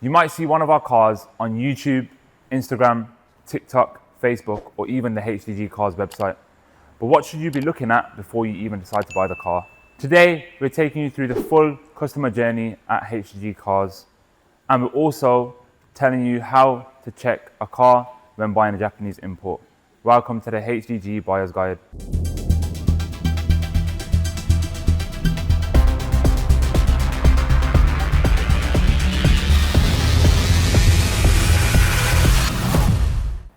You might see one of our cars on YouTube, Instagram, TikTok, Facebook, or even the HDG Cars website. But what should you be looking at before you even decide to buy the car? Today, we're taking you through the full customer journey at HDG Cars. And we're also telling you how to check a car when buying a Japanese import. Welcome to the HDG Buyer's Guide.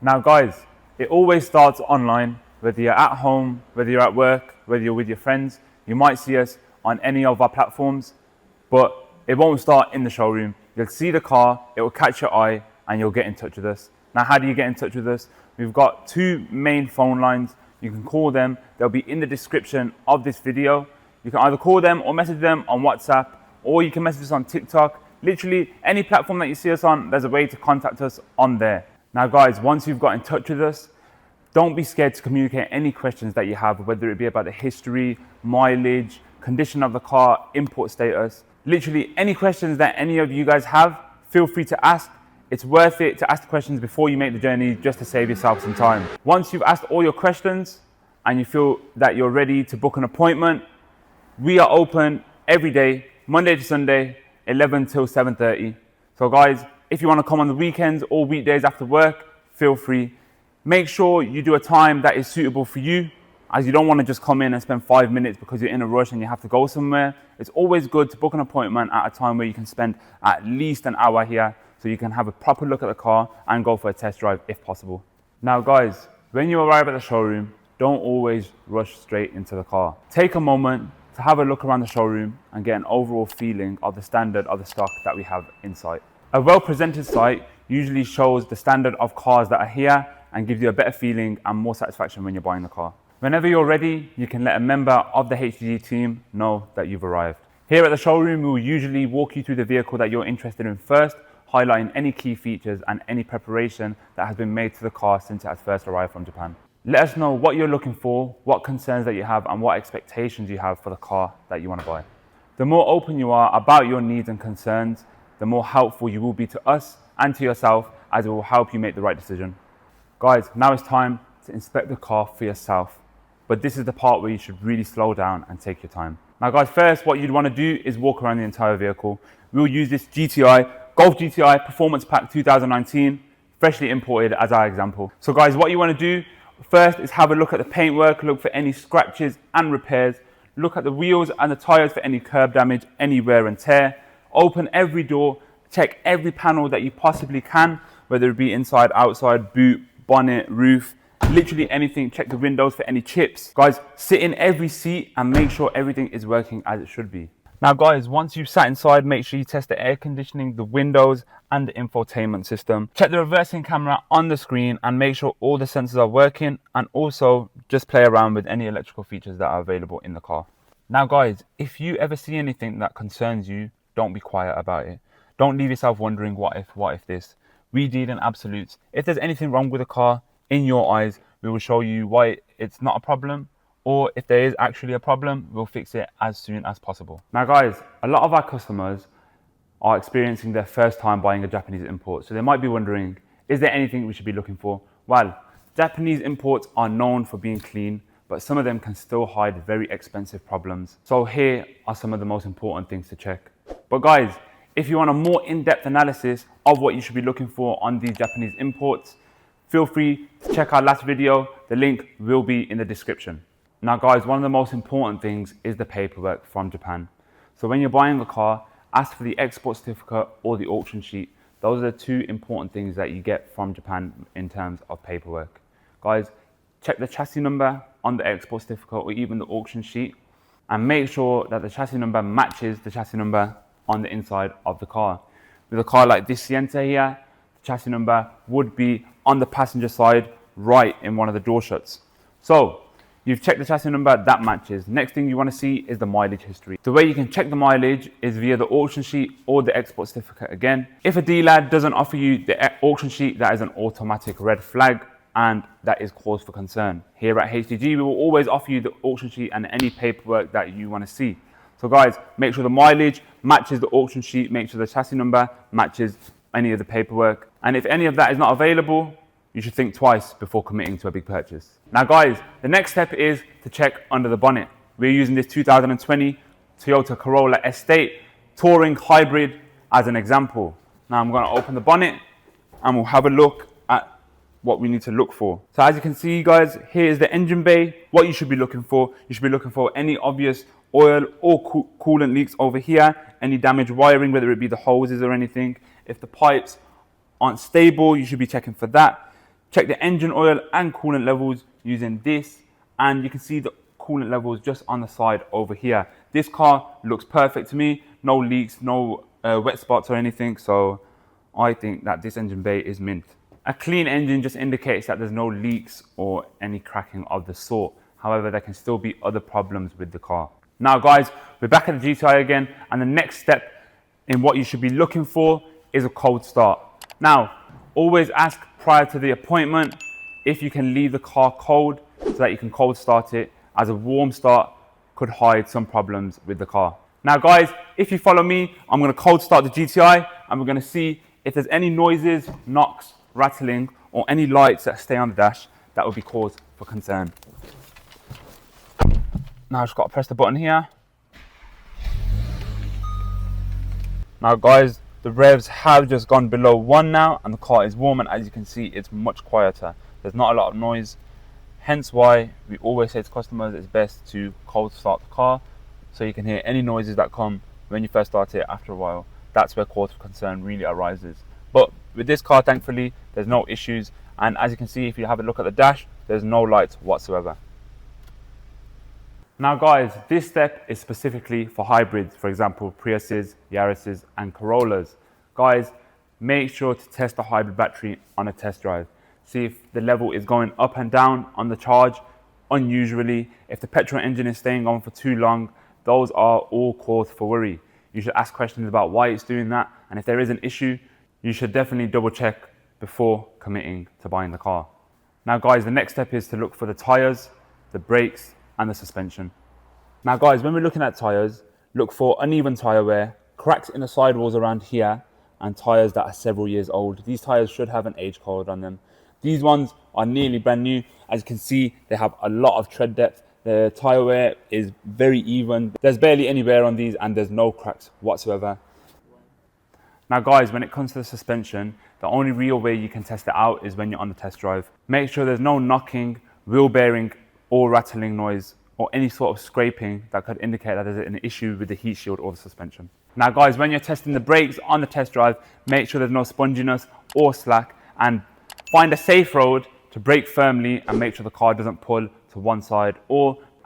Now guys, it always starts online, whether you're at home, whether you're at work, whether you're with your friends. You might see us on any of our platforms, but it won't start in the showroom. You'll see the car, it will catch your eye, and you'll get in touch with us. Now, how do you get in touch with us? We've got two main phone lines. You can call them. They'll be in the description of this video. You can either call them or message them on WhatsApp, or you can message us on TikTok. Literally, any platform that you see us on, there's a way to contact us on there. Now guys, once you've got in touch with us, don't be scared to communicate any questions that you have, whether it be about the history, mileage, condition of the car, import status. Literally any questions that any of you guys have, feel free to ask. It's worth it to ask the questions before you make the journey, just to save yourself some time. Once you've asked all your questions and you feel that you're ready to book an appointment, we are open every day, Monday to Sunday, 11 till 7:30. So guys, if you want to come on the weekends or weekdays after work, feel free. Make sure you do a time that is suitable for you, as you don't want to just come in and spend 5 minutes because you're in a rush and you have to go somewhere. It's always good to book an appointment at a time where you can spend at least an hour here, so you can have a proper look at the car and go for a test drive if possible. Now guys, when you arrive at the showroom, don't always rush straight into the car. Take a moment to have a look around the showroom and get an overall feeling of the standard of the stock that we have in sight. A well-presented site usually shows the standard of cars that are here and gives you a better feeling and more satisfaction when you're buying the car. Whenever you're ready, you can let a member of the HDG team know that you've arrived. Here at the showroom, we will usually walk you through the vehicle that you're interested in first, highlighting any key features and any preparation that has been made to the car since it has first arrived from Japan. Let us know what you're looking for, what concerns that you have, and what expectations you have for the car that you want to buy. The more open you are about your needs and concerns, the more helpful you will be to us and to yourself, as it will help you make the right decision. Guys, now it's time to inspect the car for yourself. But this is the part where you should really slow down and take your time. Now guys, first what you'd want to do is walk around the entire vehicle. We'll use this Golf GTI Performance Pack 2019, freshly imported, as our example. So guys, what you want to do first is have a look at the paintwork, look for any scratches and repairs, look at the wheels and the tires for any curb damage, any wear and tear. Open every door, check every panel that you possibly can, whether it be inside, outside, boot, bonnet, roof, literally anything. Check the windows for any chips. Guys, sit in every seat and make sure everything is working as it should be. Now guys, once you've sat inside, make sure you test the air conditioning, the windows, and the infotainment system. Check the reversing camera on the screen and make sure all the sensors are working, and also just play around with any electrical features that are available in the car. Now guys, if you ever see anything that concerns you, don't be quiet about it. Don't leave yourself wondering what if this. We deal in absolutes. If there's anything wrong with the car, in your eyes, we will show you why it's not a problem, or if there is actually a problem, we'll fix it as soon as possible. Now guys, a lot of our customers are experiencing their first time buying a Japanese import, so they might be wondering, is there anything we should be looking for? Well, Japanese imports are known for being clean, but some of them can still hide very expensive problems. So here are some of the most important things to check. But guys, if you want a more in-depth analysis of what you should be looking for on these Japanese imports, feel free to check our last video. The link will be in the description. Now guys, one of the most important things is the paperwork from Japan. So when you're buying a car, ask for the export certificate or the auction sheet. Those are the two important things that you get from Japan in terms of paperwork. Guys, check the chassis number on the export certificate or even the auction sheet, and make sure that the chassis number matches the chassis number on the inside of the car. With a car like this Sienta here, the chassis number would be on the passenger side, right in one of the door shuts. So you've checked the chassis number, that matches. Next thing you want to see is the mileage history. The way you can check the mileage is via the auction sheet or the export certificate again. If a dealer doesn't offer you the auction sheet, that is an automatic red flag, and that is cause for concern. Here at HDG, we will always offer you the auction sheet and any paperwork that you want to see. So guys, make sure the mileage matches the auction sheet, make sure the chassis number matches any of the paperwork. And if any of that is not available, you should think twice before committing to a big purchase. Now guys, the next step is to check under the bonnet. We're using this 2020 Toyota Corolla Estate Touring Hybrid as an example. Now I'm going to open the bonnet and we'll have a look at what we need to look for. So as you can see guys, here is the engine bay. What you should be looking for, you should be looking for any obvious oil or coolant leaks over here, any damaged wiring, whether it be the hoses or anything. If the pipes aren't stable, you should be checking for that. Check the engine oil and coolant levels using this, and you can see the coolant levels just on the side over here. This car looks perfect to me, no leaks, no wet spots or anything, so I think that this engine bay is mint. A clean engine just indicates that there's no leaks or any cracking of the sort. However, there can still be other problems with the car. Now guys, we're back at the GTI again, and the next step in what you should be looking for is a cold start. Now, always ask prior to the appointment if you can leave the car cold so that you can cold start it, as a warm start could hide some problems with the car. Now guys, if you follow me, I'm going to cold start the GTI and we're going to see if there's any noises, knocks, rattling or any lights that stay on the dash that would be cause for concern. Now I've just got to press the button here. Now guys, the revs have just gone below 1 now and the car is warm, and as you can see it's much quieter. There's not a lot of noise, hence why we always say to customers it's best to cold start the car so you can hear any noises that come when you first start it. After a while, that's where cause for concern really arises. But with this car, thankfully there's no issues, and as you can see, if you have a look at the dash, there's no lights whatsoever. Now guys, this step is specifically for hybrids, for example Priuses, Yaris's and Corollas. Guys, make sure to test the hybrid battery on a test drive. See if the level is going up and down on the charge unusually. If the petrol engine is staying on for too long, those are all cause for worry. You should ask questions about why it's doing that, and if there is an issue, you should definitely double check before committing to buying the car. Now guys, the next step is to look for the tyres, the brakes and the suspension. Now guys, when we're looking at tyres, look for uneven tyre wear, cracks in the sidewalls around here, and tyres that are several years old. These tyres should have an age code on them. These ones are nearly brand new. As you can see, they have a lot of tread depth. The tyre wear is very even. There's barely any wear on these and there's no cracks whatsoever. Now guys, when it comes to the suspension, the only real way you can test it out is when you're on the test drive. Make sure there's no knocking, wheel bearing or rattling noise or any sort of scraping that could indicate that there's an issue with the heat shield or the suspension. Now guys, when you're testing the brakes on the test drive, make sure there's no sponginess or slack, and find a safe road to brake firmly and make sure the car doesn't pull to one side,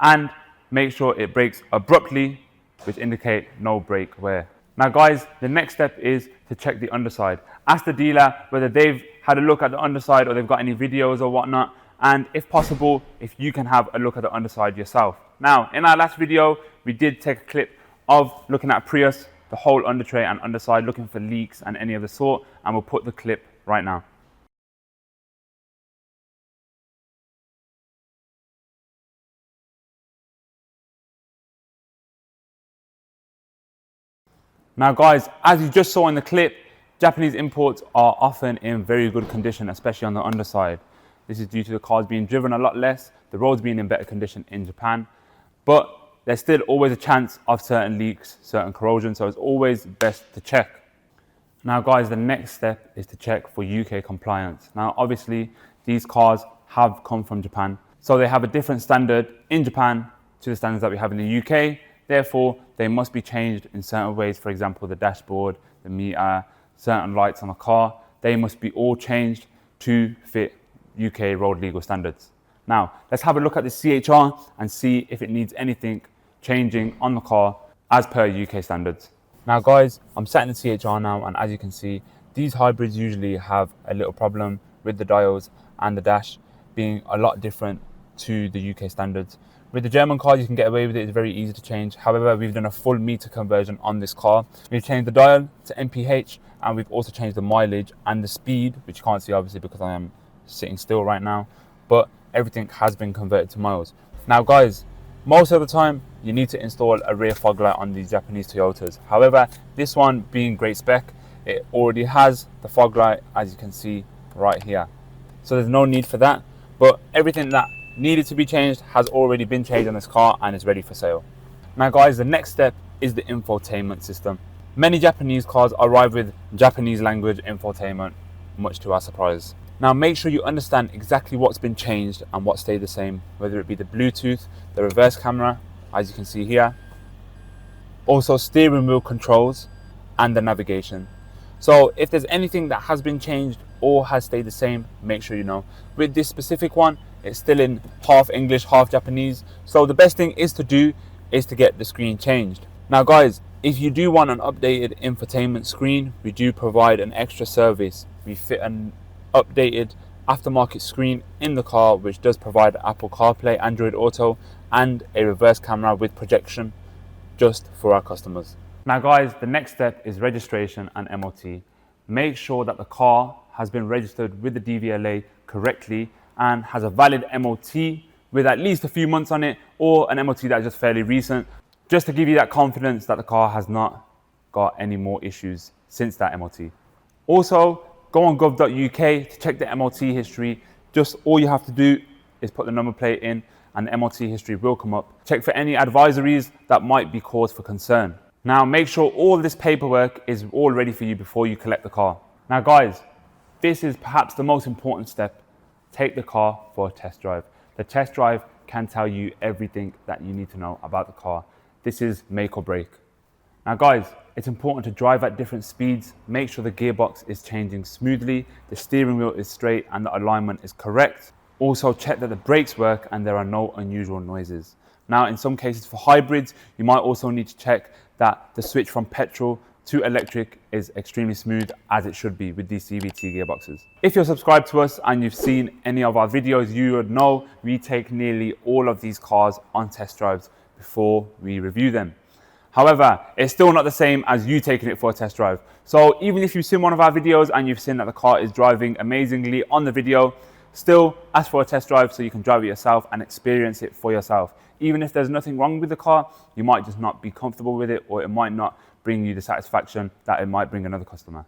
and make sure it brakes abruptly, which indicate no brake wear. Now guys, the next step is to check the underside. Ask the dealer whether they've had a look at the underside or they've got any videos or whatnot, and if possible, if you can have a look at the underside yourself. Now, in our last video, we did take a clip of looking at Prius, the whole under tray and underside, looking for leaks and any of the sort, and we'll put the clip right now. Now guys, as you just saw in the clip, Japanese imports are often in very good condition, especially on the underside. This is due to the cars being driven a lot less, the roads being in better condition in Japan, but there's still always a chance of certain leaks, certain corrosion, so it's always best to check. Now guys, the next step is to check for UK compliance. Now obviously, these cars have come from Japan, so they have a different standard in Japan to the standards that we have in the UK. Therefore, they must be changed in certain ways. For example, the dashboard, the meter, certain lights on the car, they must be all changed to fit UK road legal standards. Now, let's have a look at the CHR and see if it needs anything changing on the car as per UK standards. Now guys, I'm sat in the CHR now, and as you can see, these hybrids usually have a little problem with the dials and the dash being a lot different to the UK standards. With the German cars, you can get away with it, it's very easy to change. However, we've done a full meter conversion on this car. We've changed the dial to MPH, and we've also changed the mileage and the speed, which you can't see obviously because I am sitting still right now, but everything has been converted to miles. Now guys, most of the time you need to install a rear fog light on these Japanese Toyotas. However, this one being great spec, it already has the fog light, as you can see right here. So there's no need for that, but everything that needed to be changed has already been changed on this car and is ready for sale. Now guys, the next step is the infotainment system. Many Japanese cars arrive with Japanese language infotainment, much to our surprise. Now make sure you understand exactly what's been changed and what stayed the same, whether it be the Bluetooth, the reverse camera, as you can see here, also steering wheel controls and the navigation. So if there's anything that has been changed or has stayed the same, make sure you know. With this specific one, it's still in half English, half Japanese. So the best thing is to get the screen changed. Now guys, if you do want an updated infotainment screen, we do provide an extra service. We fit an updated aftermarket screen in the car, which does provide Apple CarPlay, Android Auto, and a reverse camera with projection just for our customers. Now guys, the next step is registration and MOT. Make sure that the car has been registered with the DVLA correctly and has a valid MOT with at least a few months on it, or an MOT that is just fairly recent, just to give you that confidence that the car has not got any more issues since that MOT. Also, go on gov.uk to check the MOT history. Just all you have to do is put the number plate in and the MOT history will come up. Check for any advisories that might be cause for concern. Now make sure all this paperwork is all ready for you before you collect the car. Now guys, this is perhaps the most important step. Take the car for a test drive. The test drive can tell you everything that you need to know about the car. This is make or break. Now guys, it's important to drive at different speeds. Make sure the gearbox is changing smoothly, the steering wheel is straight and the alignment is correct. Also check that the brakes work and there are no unusual noises. Now in some cases for hybrids, you might also need to check that the switch from petrol to electric is extremely smooth, as it should be with these CVT gearboxes. If you're subscribed to us and you've seen any of our videos, you would know we take nearly all of these cars on test drives before we review them. However, it's still not the same as you taking it for a test drive. So even if you've seen one of our videos and you've seen that the car is driving amazingly on the video, still ask for a test drive so you can drive it yourself and experience it for yourself. Even if there's nothing wrong with the car, you might just not be comfortable with it, or it might not bring you the satisfaction that it might bring another customer.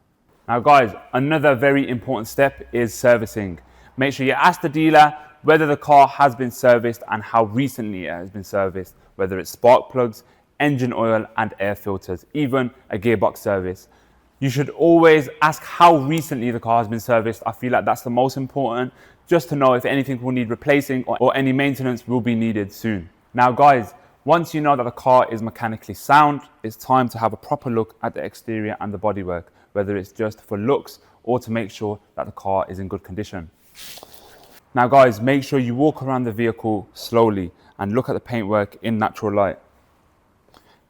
Now guys, another very important step is servicing. Make sure you ask the dealer whether the car has been serviced and how recently it has been serviced, whether it's spark plugs, engine oil and air filters, even a gearbox service. You should always ask how recently the car has been serviced. I feel like that's the most important, just to know if anything will need replacing or any maintenance will be needed soon. Now guys, once you know that the car is mechanically sound, it's time to have a proper look at the exterior and the bodywork, whether it's just for looks or to make sure that the car is in good condition. Now guys, make sure you walk around the vehicle slowly and look at the paintwork in natural light.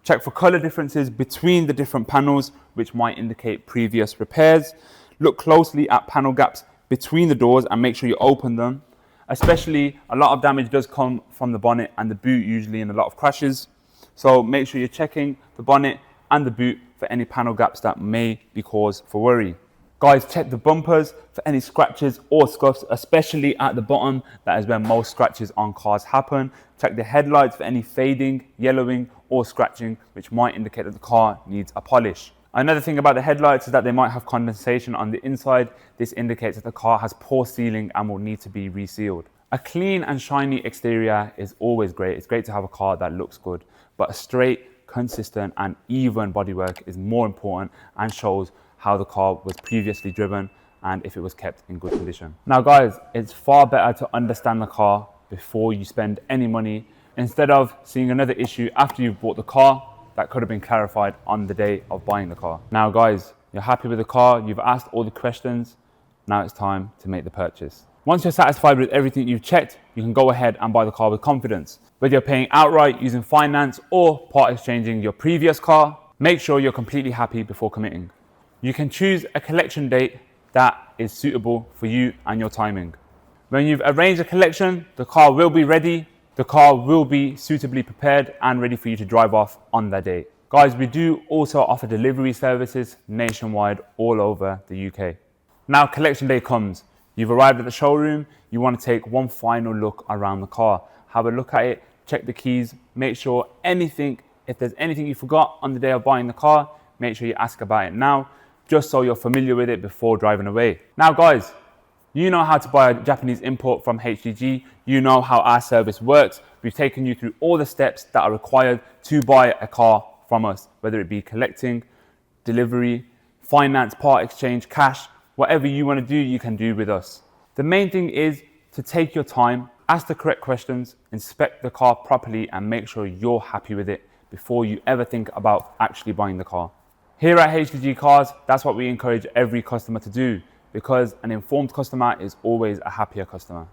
Check for color differences between the different panels, which might indicate previous repairs. Look closely at panel gaps between the doors and make sure you open them. Especially, a lot of damage does come from the bonnet and the boot, usually in a lot of crashes. So make sure you're checking the bonnet and the boot for any panel gaps that may be cause for worry. Guys, check the bumpers for any scratches or scuffs, especially at the bottom. That is where most scratches on cars happen. Check the headlights for any fading, yellowing or scratching, which might indicate that the car needs a polish. Another thing about the headlights is that they might have condensation on the inside. This indicates that the car has poor sealing and will need to be resealed. A clean and shiny exterior is always great. It's great to have a car that looks good, but a straight, consistent and even bodywork is more important and shows how the car was previously driven and if it was kept in good condition. Now guys, it's far better to understand the car before you spend any money, instead of seeing another issue after you've bought the car that could have been clarified on the day of buying the car. Now guys, you're happy with the car, you've asked all the questions, now it's time to make the purchase. Once you're satisfied with everything you've checked, you can go ahead and buy the car with confidence. Whether you're paying outright using finance or part exchanging your previous car, make sure you're completely happy before committing. You can choose a collection date that is suitable for you and your timing. When you've arranged a collection, the car will be ready. The car will be suitably prepared and ready for you to drive off on that day. Guys, we do also offer delivery services nationwide all over the UK. Now collection day comes. You've arrived at the showroom. You want to take one final look around the car. Have a look at it, check the keys, make sure if there's anything you forgot on the day of buying the car, make sure you ask about it now. just so you're familiar with it before driving away. Now guys, you know how to buy a Japanese import from HDG. You know how our service works. We've taken you through all the steps that are required to buy a car from us, whether it be collecting, delivery, finance, part exchange, cash, whatever you want to do, you can do with us. The main thing is to take your time, ask the correct questions, inspect the car properly, and make sure you're happy with it before you ever think about actually buying the car. Here at HDG Cars, that's what we encourage every customer to do, because an informed customer is always a happier customer.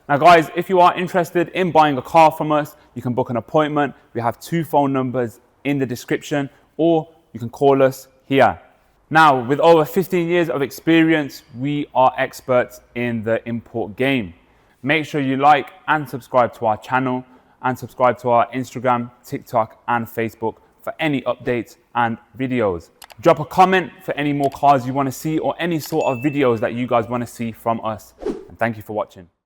Now guys, if you are interested in buying a car from us, you can book an appointment. We have 2 phone numbers in the description, or you can call us here. Now, with over 15 years of experience, we are experts in the import game. Make sure you like and subscribe to our channel, and subscribe to our Instagram, TikTok and Facebook for any updates and videos. Drop a comment for any more cars you want to see, or any sort of videos that you guys want to see from us. And thank you for watching.